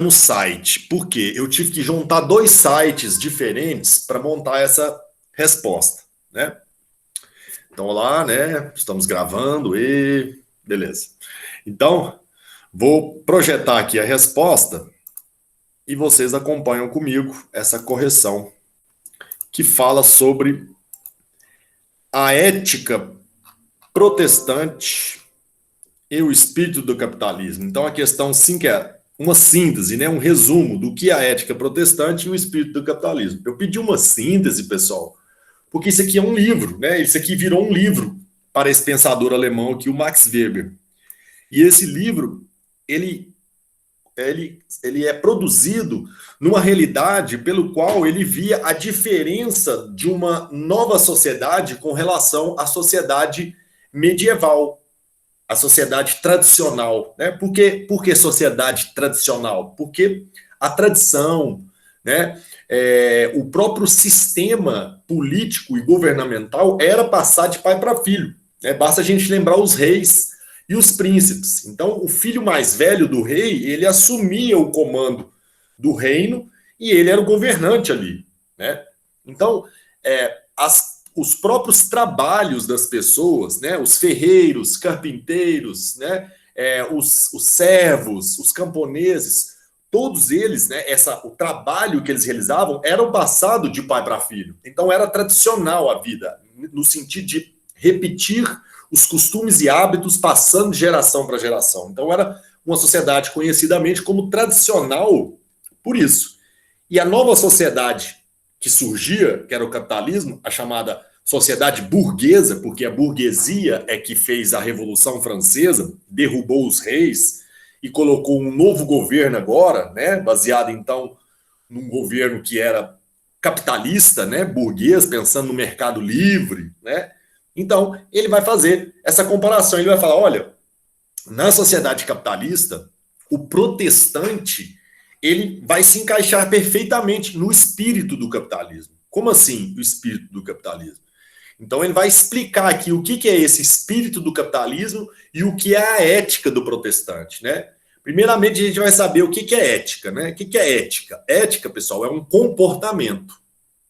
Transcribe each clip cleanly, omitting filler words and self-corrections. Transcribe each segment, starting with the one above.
no site. Por quê? Eu tive que juntar dois sites diferentes para montar essa resposta, né? Então lá, né? Estamos gravando e beleza. Então, vou projetar aqui a resposta e vocês acompanham comigo essa correção que fala sobre a ética protestante e o espírito do capitalismo. Então a questão sim que é uma síntese, né, um resumo do que é a ética protestante e o espírito do capitalismo. Eu pedi uma síntese, pessoal, porque isso aqui é um livro, né? Isso aqui virou um livro para esse pensador alemão aqui, o Max Weber. E esse livro, ele é produzido numa realidade pelo qual ele via a diferença de uma nova sociedade com relação à sociedade medieval, a sociedade tradicional, né? Por que sociedade tradicional? Porque a tradição, né? O próprio sistema político e governamental era passar de pai para filho, né? Basta a gente lembrar os reis e os príncipes. Então, o filho mais velho do rei, ele assumia o comando do reino e ele era o governante ali, né? Então, os próprios trabalhos das pessoas, né, os ferreiros, carpinteiros, né, os servos, os camponeses, todos eles, né, o trabalho que eles realizavam era o passado de pai para filho. Então era tradicional a vida, no sentido de repetir os costumes e hábitos passando de geração para geração. Então era uma sociedade conhecidamente como tradicional por isso. E a nova sociedade que surgia, que era o capitalismo, a chamada sociedade burguesa, porque a burguesia é que fez a Revolução Francesa, derrubou os reis e colocou um novo governo agora, né, baseado então num governo que era capitalista, né, burguês, pensando no mercado livre, né? Então, ele vai fazer essa comparação, ele vai falar, olha, na sociedade capitalista, o protestante ele vai se encaixar perfeitamente no espírito do capitalismo. Como assim o espírito do capitalismo? Então ele vai explicar aqui o que é esse espírito do capitalismo e o que é a ética do protestante, né? Primeiramente a gente vai saber o que é ética, né? O que é ética? Ética, pessoal, é um comportamento,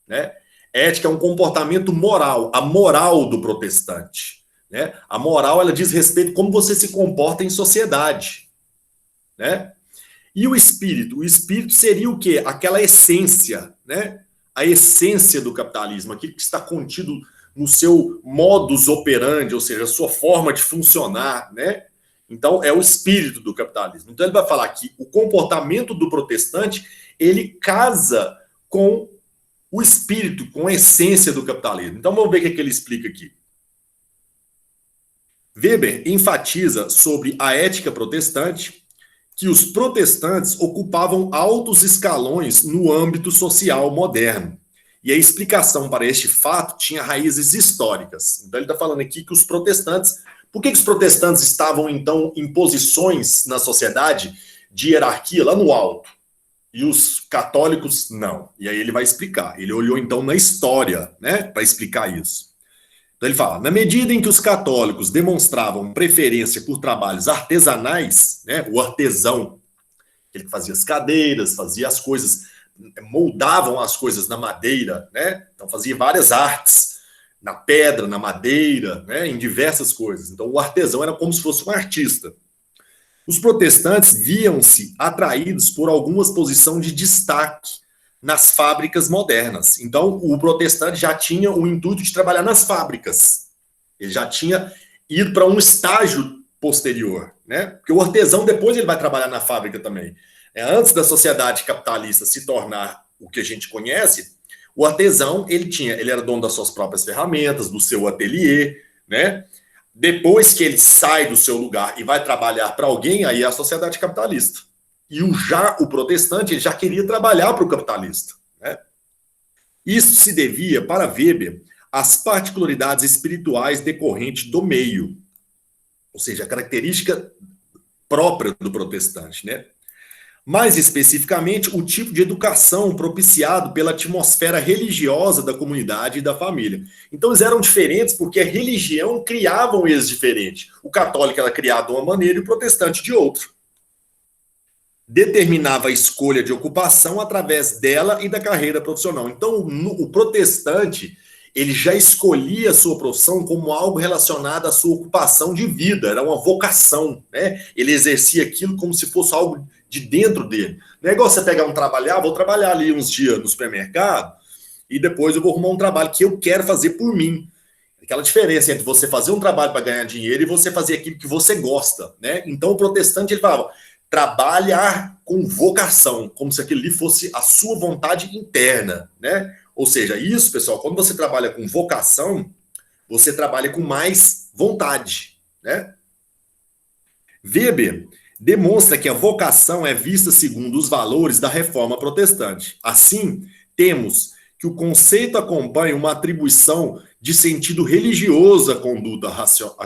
né? Ética é um comportamento moral, a moral do protestante, né? A moral ela diz respeito a como você se comporta em sociedade, né? E o espírito seria o quê? Aquela essência, né? A essência do capitalismo, aquilo que está contido no seu modus operandi, ou seja, a sua forma de funcionar, né? Então, é o espírito do capitalismo. Então, ele vai falar que o comportamento do protestante, ele casa com o espírito, com a essência do capitalismo. Então, vamos ver o que ele explica aqui. Weber enfatiza sobre a ética protestante que os protestantes ocupavam altos escalões no âmbito social moderno. E a explicação para este fato tinha raízes históricas. Então ele está falando aqui que os protestantes... Por que os protestantes estavam, então, em posições na sociedade de hierarquia lá no alto? E os católicos não. E aí ele vai explicar. Ele olhou, então, na história, né, para explicar isso. Então ele fala, na medida em que os católicos demonstravam preferência por trabalhos artesanais, né, o artesão, ele fazia as cadeiras, fazia as coisas, moldavam as coisas na madeira, né, então fazia várias artes, na pedra, na madeira, né, em diversas coisas. Então o artesão era como se fosse um artista. Os protestantes viam-se atraídos por alguma posição de destaque nas fábricas modernas. Então, o protestante já tinha o intuito de trabalhar nas fábricas. Ele já tinha ido para um estágio posterior, né? Porque o artesão depois ele vai trabalhar na fábrica também. Antes da sociedade capitalista se tornar o que a gente conhece, o artesão ele era dono das suas próprias ferramentas, do seu ateliê, né? Depois que ele sai do seu lugar e vai trabalhar para alguém, aí é a sociedade capitalista. E o protestante ele já queria trabalhar para o capitalista, né? Isso se devia, para Weber, às particularidades espirituais decorrentes do meio, ou seja, a característica própria do protestante, né? Mais especificamente, o tipo de educação propiciado pela atmosfera religiosa da comunidade e da família. Então, eles eram diferentes porque a religião criavam eles diferentes. O católico era criado de uma maneira e o protestante de outra. determinava a escolha de ocupação através dela e da carreira profissional. Então, o protestante, ele já escolhia a sua profissão como algo relacionado à sua ocupação de vida, era uma vocação, né? Ele exercia aquilo como se fosse algo de dentro dele. Não é igual você pegar vou trabalhar ali uns dias no supermercado e depois eu vou arrumar um trabalho que eu quero fazer por mim. Aquela diferença entre você fazer um trabalho para ganhar dinheiro e você fazer aquilo que você gosta, né? Então o protestante, ele falava, trabalhar com vocação, como se aquilo ali fosse a sua vontade interna, né? Ou seja, isso, pessoal, quando você trabalha com vocação, você trabalha com mais vontade, né? Weber demonstra que a vocação é vista segundo os valores da reforma protestante. Assim, temos que o conceito acompanha uma atribuição de sentido religioso à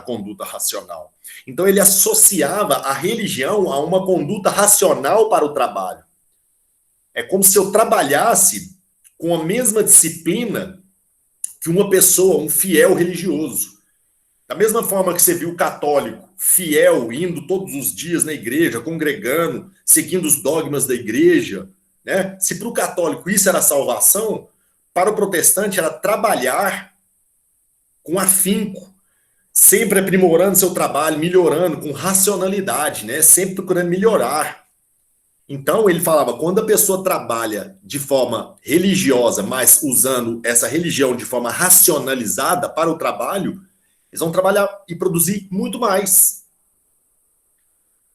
conduta racional. Então, ele associava a religião a uma conduta racional para o trabalho. É como se eu trabalhasse com a mesma disciplina que uma pessoa, um fiel religioso. Da mesma forma que você viu o católico fiel, indo todos os dias na igreja, congregando, seguindo os dogmas da igreja, né? Se para o católico isso era salvação, para o protestante era trabalhar com afinco, sempre aprimorando seu trabalho, melhorando com racionalidade, né? Sempre procurando melhorar. Então, ele falava, quando a pessoa trabalha de forma religiosa, mas usando essa religião de forma racionalizada para o trabalho, eles vão trabalhar e produzir muito mais.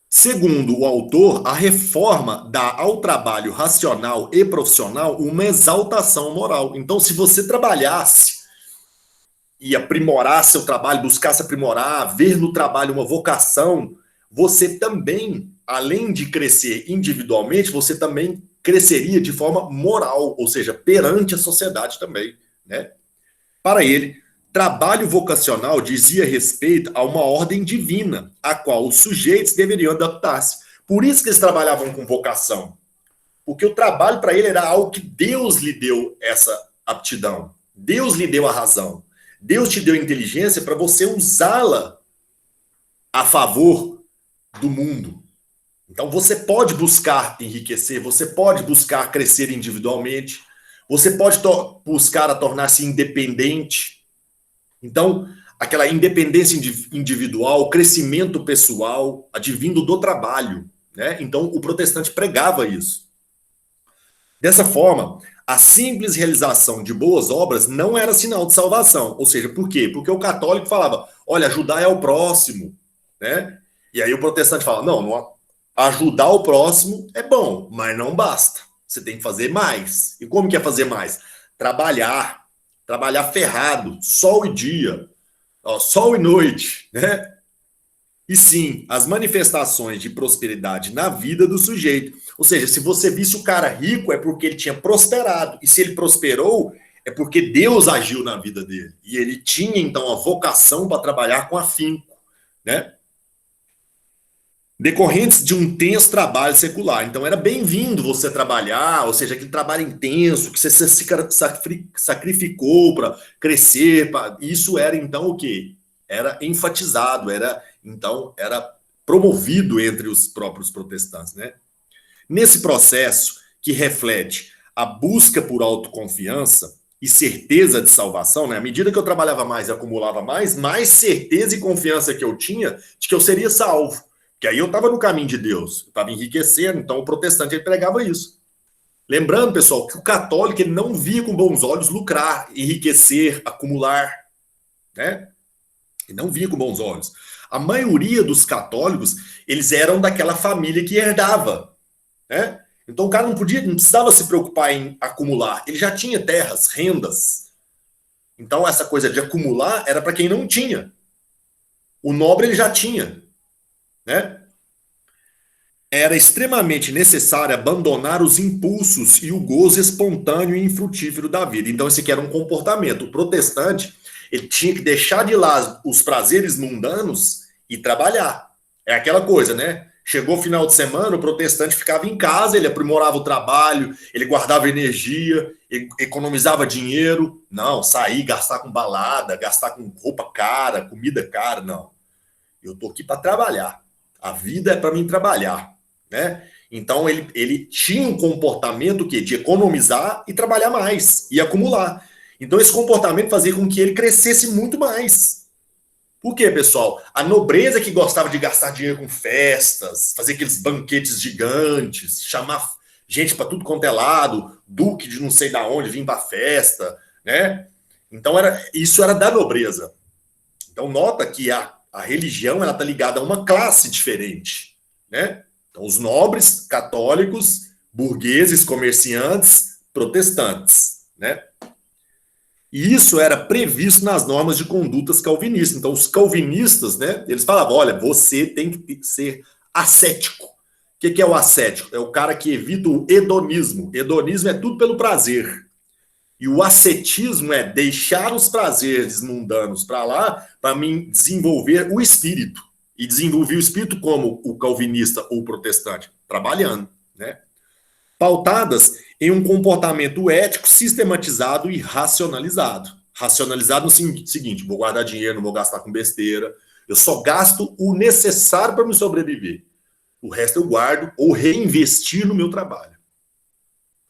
Segundo o autor, a reforma dá ao trabalho racional e profissional uma exaltação moral. Então, se você trabalhasse e aprimorar seu trabalho, buscar se aprimorar, ver no trabalho uma vocação, você também, além de crescer individualmente, você também cresceria de forma moral, ou seja, perante a sociedade também, né? Para ele, trabalho vocacional dizia respeito a uma ordem divina, a qual os sujeitos deveriam adaptar-se. Por isso que eles trabalhavam com vocação. Porque o trabalho para ele era algo que Deus lhe deu essa aptidão. Deus lhe deu a razão. Deus te deu inteligência para você usá-la a favor do mundo. Então você pode buscar enriquecer, você pode buscar crescer individualmente, você pode buscar a tornar-se independente. Então, aquela independência individual, o crescimento pessoal, advindo do trabalho, né? Então, o protestante pregava isso. Dessa forma, a simples realização de boas obras não era sinal de salvação. Ou seja, por quê? Porque o católico falava, olha, ajudar é o próximo, né? E aí o protestante fala, não, ajudar o próximo é bom, mas não basta. Você tem que fazer mais. E como que é fazer mais? Trabalhar ferrado, sol e dia, sol e noite, né? E sim, as manifestações de prosperidade na vida do sujeito. Ou seja, se você visse o cara rico, é porque ele tinha prosperado. E se ele prosperou, é porque Deus agiu na vida dele. E ele tinha, então, a vocação para trabalhar com afinco, né? Decorrentes de um intenso trabalho secular. Então, era bem-vindo você trabalhar, ou seja, aquele trabalho intenso, que você se sacrificou para crescer. Isso era, então, o quê? Era enfatizado, era promovido entre os próprios protestantes, né? Nesse processo que reflete a busca por autoconfiança e certeza de salvação, né? À medida que eu trabalhava mais e acumulava mais certeza e confiança que eu tinha de que eu seria salvo. Que aí eu estava no caminho de Deus, eu estava enriquecendo, então o protestante ele pregava isso. Lembrando, pessoal, que o católico ele não via com bons olhos lucrar, enriquecer, acumular, né? Ele não via com bons olhos. A maioria dos católicos, eles eram daquela família que herdava, né? Então o cara não precisava se preocupar em acumular, ele já tinha terras, rendas. Então essa coisa de acumular era para quem não tinha. O nobre ele já tinha, né? Era extremamente necessário abandonar os impulsos e o gozo espontâneo e infrutífero da vida. Então esse aqui era um comportamento. O protestante, ele tinha que deixar de lado os prazeres mundanos e trabalhar. É aquela coisa, né? Chegou o final de semana, o protestante ficava em casa, ele aprimorava o trabalho, ele guardava energia, ele economizava dinheiro. Não, sair, gastar com balada, gastar com roupa cara, comida cara, não. Eu tô aqui para trabalhar. A vida é para mim trabalhar, né? Então ele tinha um comportamento que de economizar e trabalhar mais e acumular. Então esse comportamento fazia com que ele crescesse muito mais. Por quê, pessoal? A nobreza que gostava de gastar dinheiro com festas, fazer aqueles banquetes gigantes, chamar gente para tudo quanto é lado, duque de não sei da onde vir para festa, né? Então isso era da nobreza. Então nota que a religião ela está ligada a uma classe diferente, né? Então os nobres, católicos, burgueses, comerciantes, protestantes, né? E isso era previsto nas normas de condutas calvinistas. Então os calvinistas, né? Eles falavam, olha, você tem que ser ascético. O que é o ascético? É o cara que evita o hedonismo. Hedonismo é tudo pelo prazer. E o ascetismo é deixar os prazeres mundanos para lá para mim desenvolver o espírito. E desenvolver o espírito como o calvinista ou o protestante? Trabalhando, né? Pautadas em um comportamento ético sistematizado e racionalizado. Racionalizado no seguinte, vou guardar dinheiro, não vou gastar com besteira, eu só gasto o necessário para me sobreviver. O resto eu guardo ou reinvestir no meu trabalho.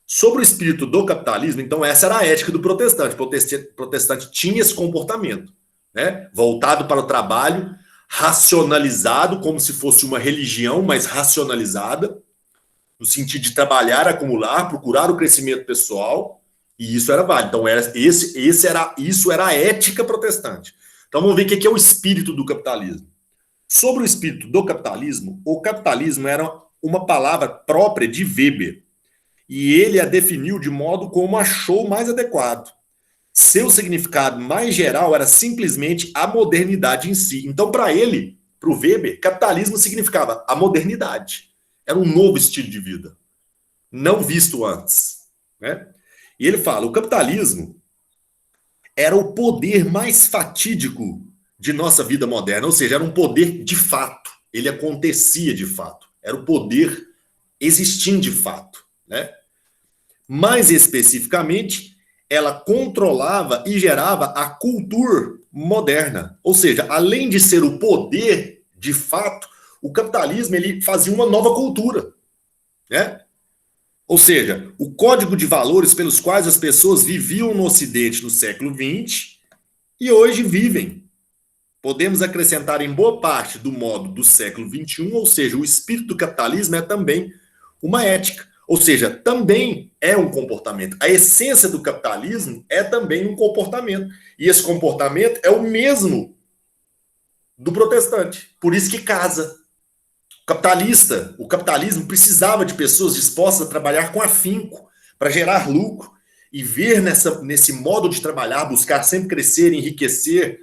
Sobre o espírito do capitalismo, então essa era a ética do protestante. O protestante tinha esse comportamento, né? Voltado para o trabalho, racionalizado, como se fosse uma religião, mas racionalizada, no sentido de trabalhar, acumular, procurar o crescimento pessoal, e isso era válido. Então, isso era a ética protestante. Então, vamos ver o que é o espírito do capitalismo. Sobre o espírito do capitalismo, o capitalismo era uma palavra própria de Weber, e ele a definiu de modo como achou mais adequado. Seu significado mais geral era simplesmente a modernidade em si. Então, para ele, para o Weber, capitalismo significava a modernidade. Era um novo estilo de vida, não visto antes, né? E ele fala, o capitalismo era o poder mais fatídico de nossa vida moderna, ou seja, era um poder de fato, ele acontecia de fato, era o poder existindo de fato, né? Mais especificamente, ela controlava e gerava a cultura moderna, ou seja, além de ser o poder de fato, o capitalismo ele fazia uma nova cultura, né? Ou seja, o código de valores pelos quais as pessoas viviam no Ocidente no século XX e hoje vivem. Podemos acrescentar em boa parte do modo do século XXI, ou seja, o espírito do capitalismo é também uma ética, ou seja, também é um comportamento. A essência do capitalismo é também um comportamento. E esse comportamento é o mesmo do protestante. Por isso que casa. O capitalismo precisava de pessoas dispostas a trabalhar com afinco para gerar lucro e ver nesse modo de trabalhar, buscar sempre crescer, enriquecer,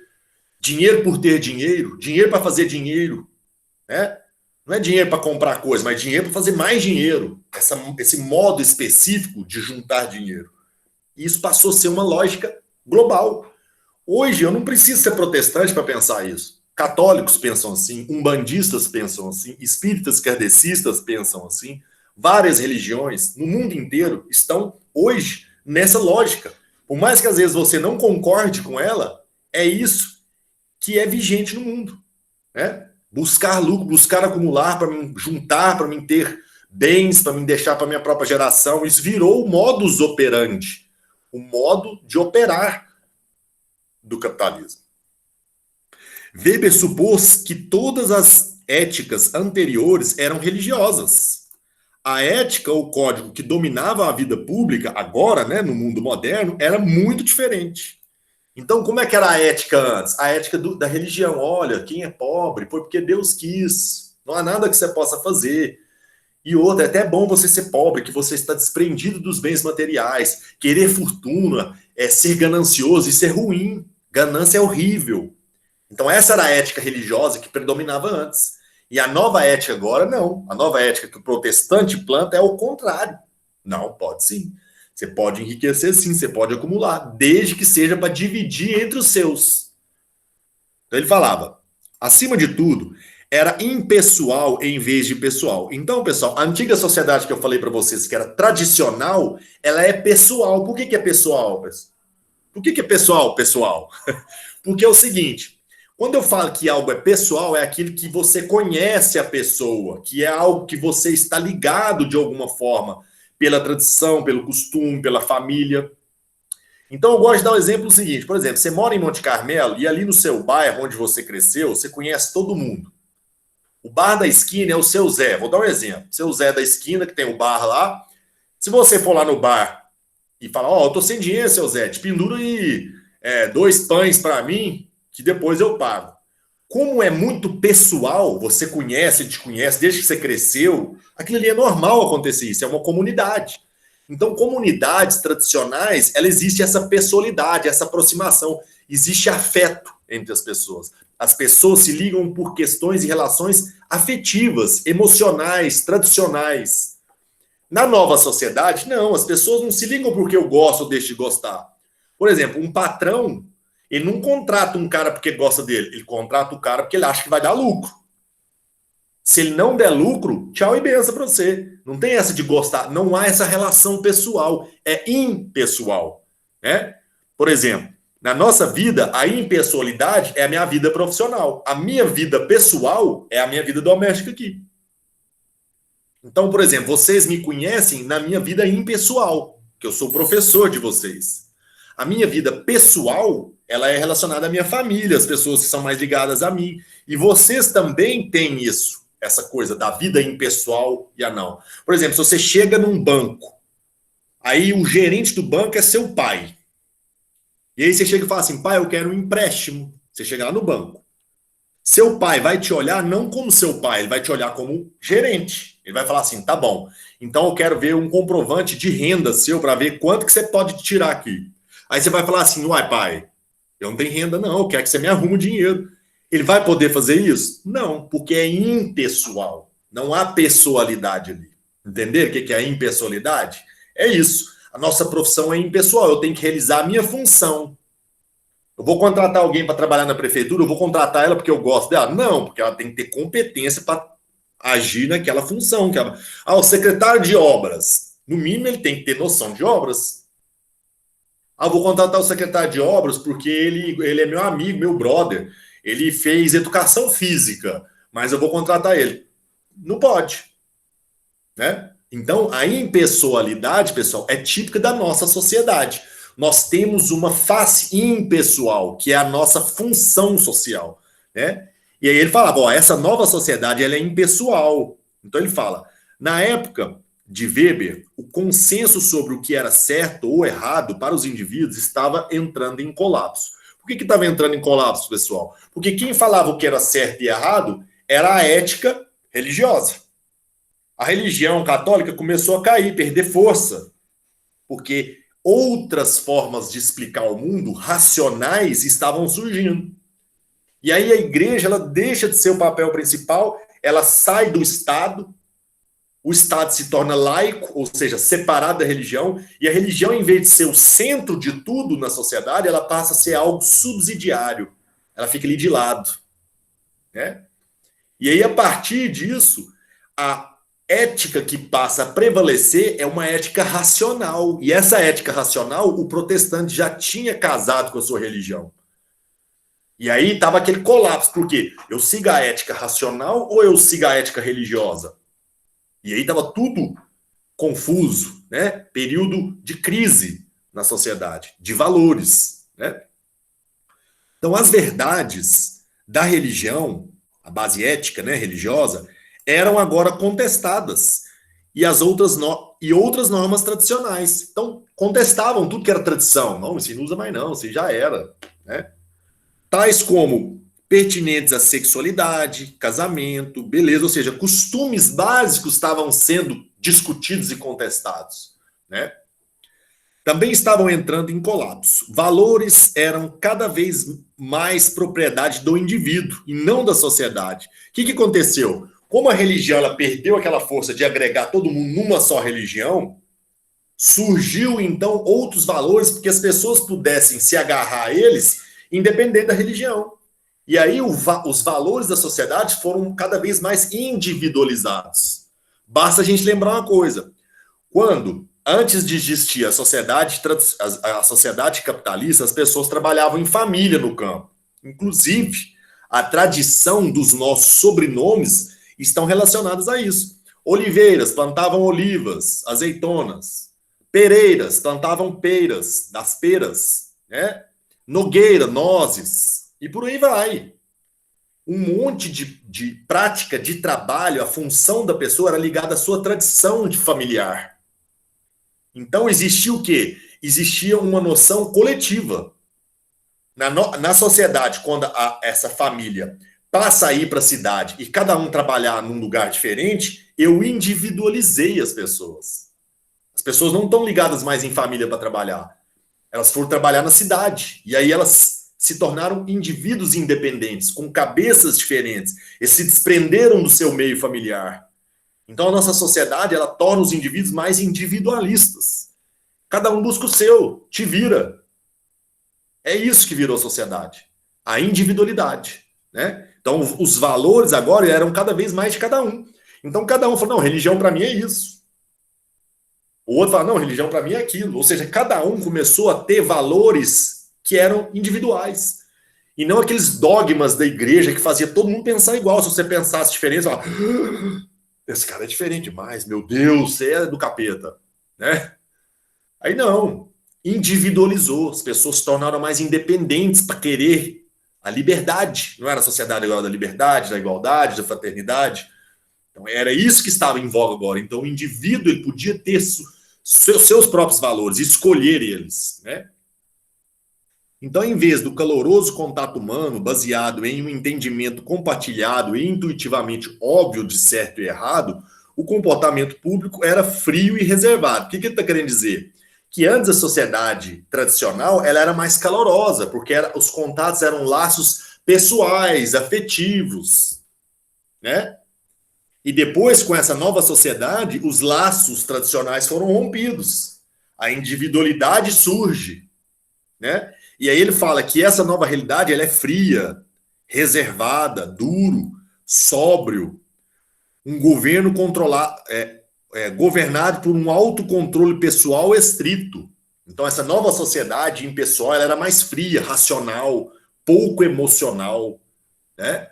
dinheiro por ter dinheiro, dinheiro para fazer dinheiro, né? Não é dinheiro para comprar coisa, mas dinheiro para fazer mais dinheiro. Esse modo específico de juntar dinheiro. E isso passou a ser uma lógica global. Hoje eu não preciso ser protestante para pensar isso. Católicos pensam assim, umbandistas pensam assim, espíritas kardecistas pensam assim. Várias religiões no mundo inteiro estão hoje nessa lógica. Por mais que às vezes você não concorde com ela, é isso que é vigente no mundo, né? Buscar lucro, buscar acumular para me juntar, para me ter bens, para me deixar para minha própria geração. Isso virou o modus operandi, o modo de operar do capitalismo. Weber supôs que todas as éticas anteriores eram religiosas. A ética, o código que dominava a vida pública, agora, né, no mundo moderno, era muito diferente. Então, como é que era a ética antes? A ética da religião. Olha, quem é pobre foi porque Deus quis. Não há nada que você possa fazer. E outra, é até bom você ser pobre, que você está desprendido dos bens materiais. Querer fortuna, ser ganancioso, isso é ruim. Ganância é horrível. Então essa era a ética religiosa que predominava antes. E a nova ética agora, não. A nova ética que o protestante planta é o contrário. Não, pode sim. Você pode enriquecer sim, você pode acumular, desde que seja para dividir entre os seus. Então ele falava, acima de tudo, era impessoal em vez de pessoal. Então, pessoal, a antiga sociedade que eu falei para vocês, que era tradicional, ela é pessoal. Por que é pessoal? Por que é pessoal? Porque é o seguinte, Quando eu falo que algo é pessoal, é aquilo que você conhece a pessoa, que é algo que você está ligado de alguma forma, pela tradição, pelo costume, pela família. Então eu gosto de dar o exemplo seguinte, por exemplo, você mora em Monte Carmelo e ali no seu bairro onde você cresceu, você conhece todo mundo. O bar da esquina é o seu Zé. Vou dar um exemplo. Seu Zé da esquina, que tem o bar lá. Se você for lá no bar e falar, ó, eu tô sem dinheiro, seu Zé, te pendura aí 2 pães para mim, que depois eu pago. Como é muito pessoal, você conhece, te conhece desde que você cresceu, aquilo ali é normal acontecer isso, é uma comunidade. Então, comunidades tradicionais, ela existe essa pessoalidade, essa aproximação, existe afeto entre as pessoas. As pessoas se ligam por questões e relações afetivas, emocionais, tradicionais. Na nova sociedade, não, as pessoas não se ligam porque eu gosto ou deixo de gostar. Por exemplo, um patrão, ele não contrata um cara porque gosta dele, ele contrata o cara porque ele acha que vai dar lucro. Se ele não der lucro, tchau e benção para você. Não tem essa de gostar, não há essa relação pessoal, é impessoal, né? Por exemplo, na nossa vida, a impessoalidade é a minha vida profissional. A minha vida pessoal é a minha vida doméstica aqui. Então, por exemplo, vocês me conhecem na minha vida impessoal, que eu sou professor de vocês. A minha vida pessoal, ela é relacionada à minha família, as pessoas que são mais ligadas a mim. E vocês também têm isso, essa coisa da vida impessoal e a não. Por exemplo, se você chega num banco, aí o gerente do banco é seu pai. E aí você chega e fala assim, pai, eu quero um empréstimo. Você chega lá no banco. Seu pai vai te olhar não como seu pai, ele vai te olhar como gerente. Ele vai falar assim, tá bom, então eu quero ver um comprovante de renda seu para ver quanto que você pode tirar aqui. Aí você vai falar assim, uai, pai, eu não tenho renda não, eu quero que você me arrume o dinheiro. Ele vai poder fazer isso? Não, porque é impessoal. Não há pessoalidade ali. Entender o que é a impessoalidade? É isso. A nossa profissão é impessoal, eu tenho que realizar a minha função. Eu vou contratar alguém para trabalhar na prefeitura, eu vou contratar ela porque eu gosto dela? Não, porque ela tem que ter competência para agir naquela função. O secretário de obras, no mínimo ele tem que ter noção de obras. Eu vou contratar o secretário de obras porque ele é meu amigo, meu brother. Ele fez educação física, mas eu vou contratar ele. Não pode, né? Então, a impessoalidade, pessoal, é típica da nossa sociedade. Nós temos uma face impessoal, que é a nossa função social, né? E aí ele falava, ó, essa nova sociedade, ela é impessoal. Então ele fala, na época de Weber, o consenso sobre o que era certo ou errado para os indivíduos estava entrando em colapso. Por que estava entrando em colapso, pessoal? Porque quem falava o que era certo e errado era a ética religiosa. A religião católica começou a cair, perder força, porque outras formas de explicar o mundo, racionais, estavam surgindo. E aí a igreja, ela deixa de ser o papel principal, ela sai do Estado, o Estado se torna laico, ou seja, separado da religião, e a religião, em vez de ser o centro de tudo na sociedade, ela passa a ser algo subsidiário. Ela fica ali de lado, né? E aí, a partir disso, a ética que passa a prevalecer é uma ética racional. E essa ética racional, o protestante já tinha casado com a sua religião. E aí estava aquele colapso, porque eu sigo a ética racional ou eu sigo a ética religiosa? E aí estava tudo confuso, né? Período de crise na sociedade, de valores, né? Então, as verdades da religião, a base ética, né, religiosa, eram agora contestadas. E outras normas tradicionais. Então, contestavam tudo que era tradição. Não, isso não usa mais não, isso já era, né? Tais como pertinentes à sexualidade, casamento, beleza, ou seja, costumes básicos estavam sendo discutidos e contestados, né? Também estavam entrando em colapso. Valores eram cada vez mais propriedade do indivíduo e não da sociedade. O que aconteceu? Como a religião ela perdeu aquela força de agregar todo mundo numa só religião, surgiu então outros valores porque as pessoas pudessem se agarrar a eles independente da religião. E aí os valores da sociedade foram cada vez mais individualizados. Basta a gente lembrar uma coisa. Quando, antes de existir a sociedade capitalista, as pessoas trabalhavam em família no campo. Inclusive, A tradição dos nossos sobrenomes estão relacionadas a isso. Oliveiras plantavam olivas, azeitonas. Pereiras plantavam peiras, das peras, né? Nogueira, nozes, e por aí vai. Um monte de prática de trabalho, a função da pessoa era ligada à sua tradição de familiar. Então existia o quê? Existia uma noção coletiva. Na sociedade, quando essa família passa a ir para a cidade e cada um trabalhar num lugar diferente, eu individualizei as pessoas. As pessoas não estão ligadas mais em família para trabalhar. Elas foram trabalhar na cidade. E aí elas se tornaram indivíduos independentes, com cabeças diferentes. Eles se desprenderam do seu meio familiar. Então a nossa sociedade, ela torna os indivíduos mais individualistas. Cada um busca o seu, te vira. É isso que virou sociedade. A individualidade, né? Então os valores agora eram cada vez mais de cada um. Então cada um falou, não, religião para mim é isso. O outro fala, não, religião para mim é aquilo. Ou seja, cada um começou a ter valores que eram individuais. E não aqueles dogmas da igreja que fazia todo mundo pensar igual. Se você pensasse diferente, você fala, esse cara é diferente demais, meu Deus, você é do capeta, né? Aí não, individualizou, as pessoas se tornaram mais independentes para querer a liberdade. Não era a sociedade igual da liberdade, da igualdade, da fraternidade. Então era isso que estava em voga agora. Então o indivíduo ele podia ter seus próprios valores, escolher eles, né? Então, em vez do caloroso contato humano baseado em um entendimento compartilhado e intuitivamente óbvio de certo e errado, o comportamento público era frio e reservado. O que ele está querendo dizer? Que antes a sociedade tradicional ela era mais calorosa, porque os contatos eram laços pessoais, afetivos, né? E depois, com essa nova sociedade, os laços tradicionais foram rompidos. A individualidade surge, né? E aí ele fala que essa nova realidade ela é fria, reservada, duro, sóbrio, um governo governado por um autocontrole pessoal estrito. Então essa nova sociedade impessoal ela era mais fria, racional, pouco emocional, né?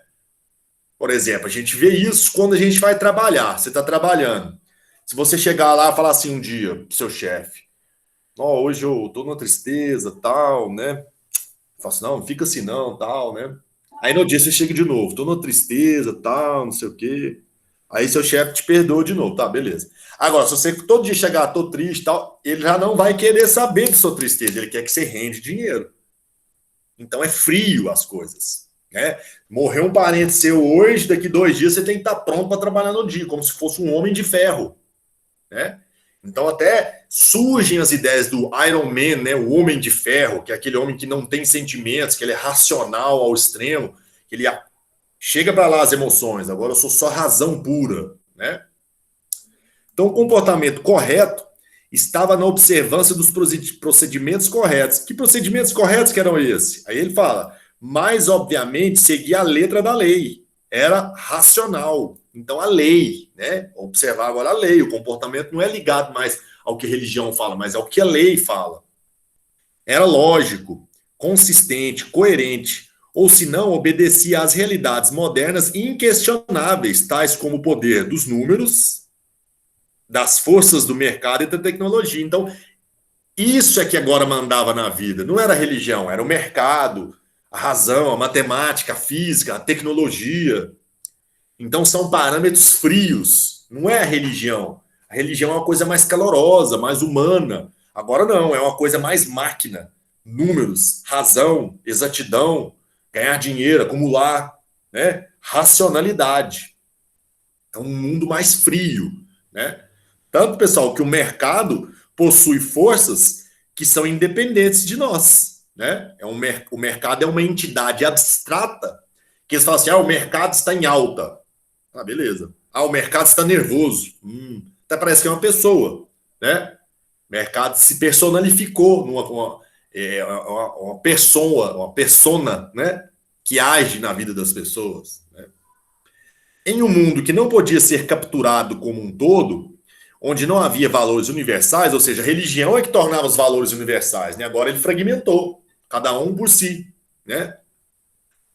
Por exemplo, a gente vê isso quando a gente vai trabalhar. Você está trabalhando. Se você chegar lá e falar assim um dia pro seu chefe, oh, hoje eu tô numa tristeza, tal, né? Fala assim, não fica assim não, tal, né? Aí no dia você chega de novo, tô numa tristeza, tal, não sei o quê. Aí seu chefe te perdoa de novo, tá, beleza. Agora, se você todo dia chegar, tô triste, tal, ele já não vai querer saber de sua tristeza, ele quer que você rende dinheiro. Então é frio as coisas, né? Morreu um parente seu hoje, daqui 2 dias você tem que estar pronto para trabalhar no dia, como se fosse um homem de ferro, né? Então até surgem as ideias do Iron Man, né? O homem de ferro, que é aquele homem que não tem sentimentos, que ele é racional ao extremo, que ele chega para lá as emoções, agora eu sou só razão pura, né? Então o comportamento correto estava na observância dos procedimentos corretos. Que procedimentos corretos que eram esses? Aí ele fala, mas obviamente seguia a letra da lei, era racional. Então a lei, né? Observar agora a lei, o comportamento não é ligado mais ao que a religião fala, mas ao que a lei fala. Era lógico, consistente, coerente, ou se não, obedecia às realidades modernas inquestionáveis, tais como o poder dos números, das forças do mercado e da tecnologia. Então, isso é que agora mandava na vida. Não era a religião, era o mercado, a razão, a matemática, a física, a tecnologia. Então são parâmetros frios, não é a religião. A religião é uma coisa mais calorosa, mais humana. Agora não, é uma coisa mais máquina. Números, razão, exatidão, ganhar dinheiro, acumular, né? Racionalidade. É um mundo mais frio, né? Tanto, pessoal, que o mercado possui forças que são independentes de nós, né? O mercado é uma entidade abstrata que eles falam assim, o mercado está em alta. Ah, beleza. Ah, o mercado está nervoso. Até parece que é uma pessoa, né? O mercado se personalificou uma pessoa, uma persona, né? Que age na vida das pessoas. Né? Em um mundo que não podia ser capturado como um todo, onde não havia valores universais, ou seja, a religião é que tornava os valores universais, né? Agora ele fragmentou, cada um por si, né?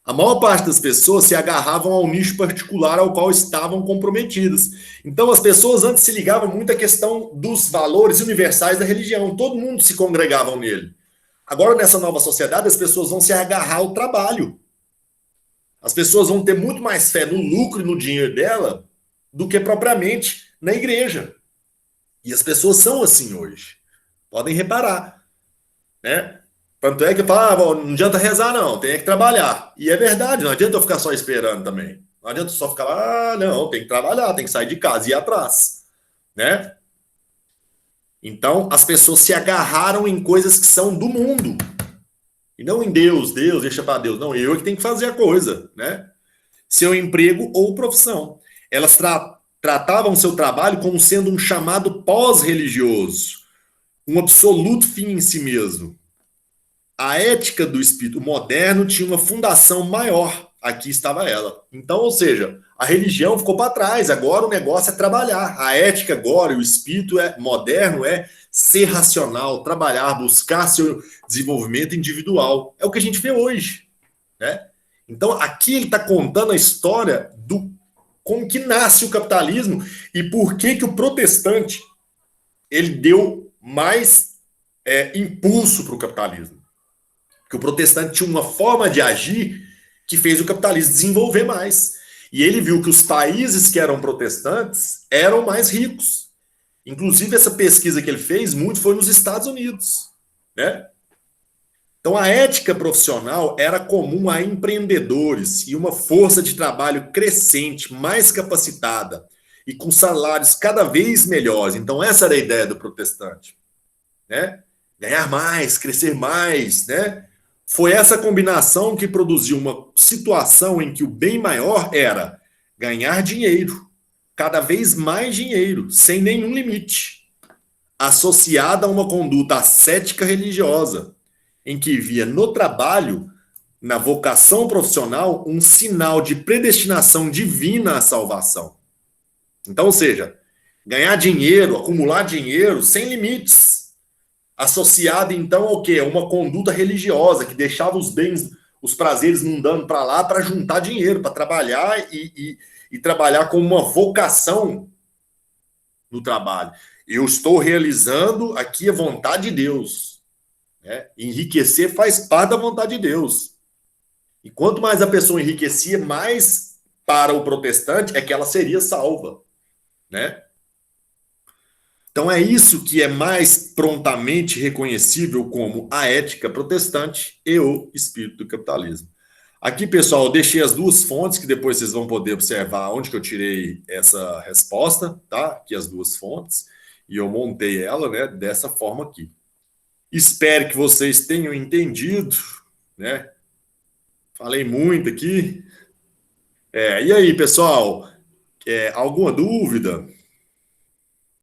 A maior parte das pessoas se agarravam ao nicho particular ao qual estavam comprometidas. Então, as pessoas antes se ligavam muito à questão dos valores universais da religião. Todo mundo se congregava nele. Agora, nessa nova sociedade, as pessoas vão se agarrar ao trabalho. As pessoas vão ter muito mais fé no lucro e no dinheiro dela do que propriamente na igreja. E as pessoas são assim hoje. Podem reparar, né? Tanto é que fala, não adianta rezar, não, tem que trabalhar. E é verdade, não adianta eu ficar só esperando também. Não adianta só ficar lá, não, tem que trabalhar, tem que sair de casa e ir atrás, né? Então, as pessoas se agarraram em coisas que são do mundo. E não em Deus, Deus, deixa para Deus. Não, eu que tenho que fazer a coisa, né? Seu emprego ou profissão. Elas tratavam seu trabalho como sendo um chamado pós-religioso, um absoluto fim em si mesmo. A ética do espírito moderno tinha uma fundação maior. Aqui estava ela. Então, ou seja, a religião ficou para trás. Agora o negócio é trabalhar. A ética agora, o espírito moderno é ser racional, trabalhar, buscar seu desenvolvimento individual. É o que a gente vê hoje, né? Então, aqui ele está contando a história do como que nasce o capitalismo e por que que o protestante ele deu mais impulso para o capitalismo. Porque o protestante tinha uma forma de agir que fez o capitalismo desenvolver mais. E ele viu que os países que eram protestantes eram mais ricos. Inclusive, essa pesquisa que ele fez muito foi nos Estados Unidos, né? Então, a ética profissional era comum a empreendedores e uma força de trabalho crescente, mais capacitada e com salários cada vez melhores. Então, essa era a ideia do protestante, né? Ganhar mais, crescer mais, né? Foi essa combinação que produziu uma situação em que o bem maior era ganhar dinheiro, cada vez mais dinheiro, sem nenhum limite, associada a uma conduta ascética religiosa, em que via no trabalho, na vocação profissional, um sinal de predestinação divina à salvação. Então, ou seja, ganhar dinheiro, acumular dinheiro sem limites, associado então ao quê? Uma conduta religiosa que deixava os bens, os prazeres mundando para lá para juntar dinheiro, para trabalhar e trabalhar com uma vocação no trabalho. Eu estou realizando aqui a vontade de Deus. Né? Enriquecer faz parte da vontade de Deus. E quanto mais a pessoa enriquecia, mais para o protestante é que ela seria salva. Né? Então é isso que é mais prontamente reconhecível como a ética protestante e o espírito do capitalismo. Aqui, pessoal, eu deixei as duas fontes que depois vocês vão poder observar onde que eu tirei essa resposta, tá? Aqui as duas fontes. E eu montei ela, né, dessa forma aqui. Espero que vocês tenham entendido, né? Falei muito aqui. E aí, pessoal, alguma dúvida?